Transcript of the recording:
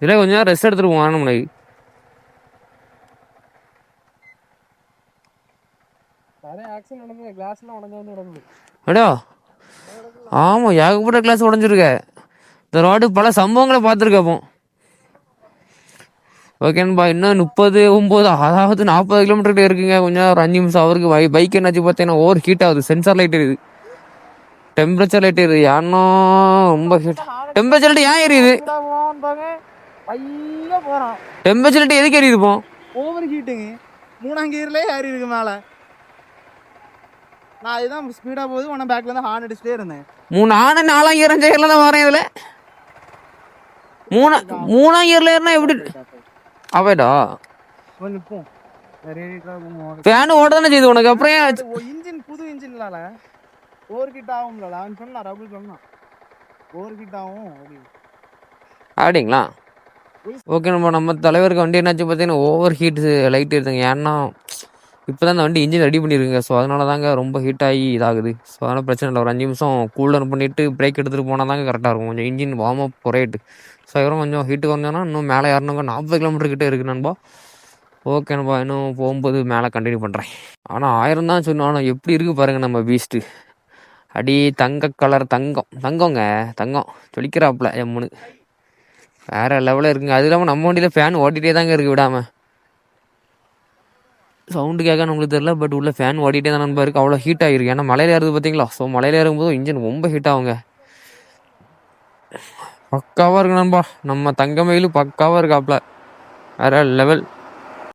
இல்லை கொஞ்சம் நேரம் ரெஸ்ட் எடுத்துட்டு போவான் முன்னாடி. அடா ஆமா, ஏகப்பட்ட கிளாஸ் உடஞ்சிருக்க. இந்த ரோடு பல சம்பவங்களை பார்த்துருக்க. அப்போ ஓகேன்பா. இன்னும் 39, அதாவது 40 கிலோமீட்டர் இருக்குங்க. கொஞ்சம் ஒரு 5 நிமிஷம். அவருக்கு பைக் என்னாச்சு பார்த்தீங்கன்னா ஓவர் ஹீட் ஆகுது. சென்சார் லைட் எரியுது, டெம்பரேச்சர் லைட் எரியுது. ஏன்னா ரொம்ப ஹீட். டெம்பரேச்சர் லைட் ஏன் எரியுது? டெம்பரேச்சர் லைட் எதுக்கு எரியுது? இப்போ ஓவர் ஹீட்டுங்க. 3ஆம் கியர்லேயே ஏறி இருக்கு மேலே. நான் இதுதான் ஸ்பீடாக போகுது. உன பேக்ல இருந்து ஹார்ன் அடிச்சுட்டே இருந்தேன். 4ஆம் கியர் 5ஆம் கியர்ல தான் வரேன். இதுல 3ஆம் கியர்ல ஏறினா எப்படி அவைடா? ஃபேன் ஓட தானே செய்யுது உனக்கு. அப்புறம் இன்ஜின் புது இன்ஜின்லால ஓவர் ஹீட் ஆகும்ல. அவன் சொன்னா ரகுல் சொன்னா ஓவர் ஹீட் ஆகும் அப்படிங்களா? ஓகே. நம்ம தலைவருக்கு வண்டி என்னாச்சு பார்த்தீங்கன்னா ஓவர் ஹீட் லைட் இருக்குங்க. ஏன்னா இப்போ தான் இந்த வண்டி இன்ஜின் ரெடி பண்ணியிருக்குங்க. ஸோ அதனால தாங்க ரொம்ப ஹீட் ஆகி இதாகுது. ஸோ அதனால் பிரச்சனை இல்லை. ஒரு 5 நிமிஷம் கூலர் பண்ணிவிட்டு பிரேக் எடுத்துகிட்டு போனால் தாங்க கரெக்டாக இருக்கும். கொஞ்சம் இன்ஜின் வார்ம் அப் குறையிட்டு. ஸோ இவரும் கொஞ்சம் ஹீட்டு குறைஞ்சோன்னா இன்னும் மேலே ஏறணுங்க. 40 கிலோமீட்டர் கிட்டே இருக்குது நண்பா. ஓகே நண்பா, இன்னும் போகும்போது மேலே கண்டினியூ பண்ணுறேன். ஆனால் 1000 தான் சொன்னோம். ஆனால் எப்படி இருக்குது பாருங்கள் நம்ம பீஸ்ட்டு. அடி தங்க கலர் தங்கங்க தங்கம் சொல்லிக்கிறாப்புல எம்முன்னு வேறு லெவலில் இருக்குங்க. அது இல்லாமல் நம்ம வண்டியில் ஃபேன் ஓட்டிகிட்டே தாங்க இருக்குது விடாமல். சவுண்டு கேட்க நம்மளுக்கு தெரியல, பட் உள்ள ஃபேன் ஓடிட்டே தான் நண்பா இருக்குது. அவ்வளோ ஹீட் ஆகிருக்கு. ஏன்னா மலையில் ஏறுது பார்த்தீங்களா? ஸோ மலையில் ஏறும்போது இன்ஜின் ரொம்ப ஹீட் ஆகுங்க. பக்காவாக இருக்கு நண்பா. நம்ம தங்கமயிலும் பக்காவாக இருக்காப்புல. வேற லெவல்.